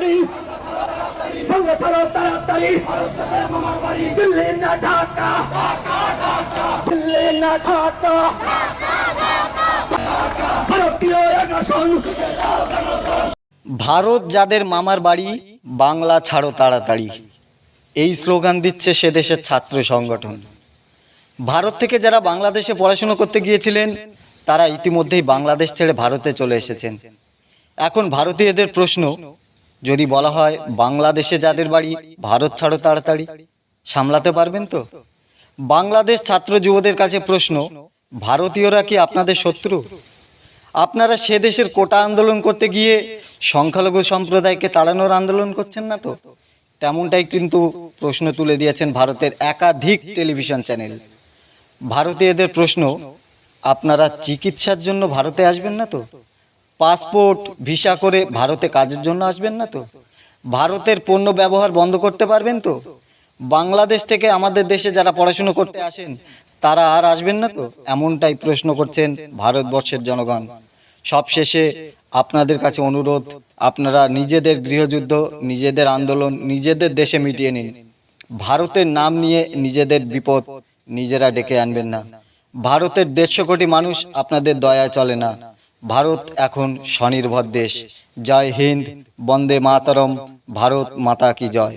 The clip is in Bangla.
বাড়ি, বাংলা ছাড়ো তাড়াতাড়ি, দিল্লি না ঢাকা, দিল্লি না ঢাকা, ভারতীয় আগ্রাসন। ভারত যাদের মামার বাড়ি, বাংলা ছাড়ো তাড়াতাড়ি, এই স্লোগান দিচ্ছে সে দেশের ছাত্র সংগঠন। ভারত থেকে যারা বাংলাদেশে পড়াশুনো করতে গিয়েছিলেন তারা ইতিমধ্যেই বাংলাদেশ ছেড়ে ভারতে চলে এসেছেন। এখন ভারতীয়দের প্রশ্ন, যদি বলা হয় বাংলাদেশে যাদের বাড়ি, ভারত ছাড়ো তাড়াতাড়ি, সামলাতে পারবেন তো? বাংলাদেশ ছাত্র যুবদের কাছে প্রশ্ন, ভারতীয়রা কি আপনাদের শত্রু? আপনারা সে দেশের কোটা আন্দোলন করতে গিয়ে সংখ্যালঘু সম্প্রদায়কে তাড়ানোর আন্দোলন করছেন না তো? তেমনটাই কিন্তু প্রশ্ন তুলে দিয়েছেন ভারতের একাধিক টেলিভিশন চ্যানেল। ভারতীয়দের প্রশ্ন, আপনারা চিকিৎসার জন্য ভারতে আসবেন না তো? পাসপোর্ট ভিসা করে ভারতে কাজের জন্য আসবেন না তো? ভারতের পণ্য ব্যবহার বন্ধ করতে পারবেন তো? বাংলাদেশ থেকে আমাদের দেশে যারা পড়াশুনো করতে আসেন তারা আর আসবেন না তো? এমনটাই প্রশ্ন করছেন ভারতবর্ষের জনগণ। সবশেষে আপনাদের কাছে অনুরোধ, আপনারা নিজেদের গৃহযুদ্ধ, নিজেদের আন্দোলন নিজেদের দেশে মিটিয়ে নিন। ভারতের নাম নিয়ে নিজেদের বিপদ নিজেরা ডেকে আনবেন না। ভারতের 150 কোটি মানুষ আপনাদের দয়ায় চলে না। ভারত এখন স্বনির্ভর দেশ। জয় হিন্দ, বন্দে মাতরম, ভারত মাতা কি জয়।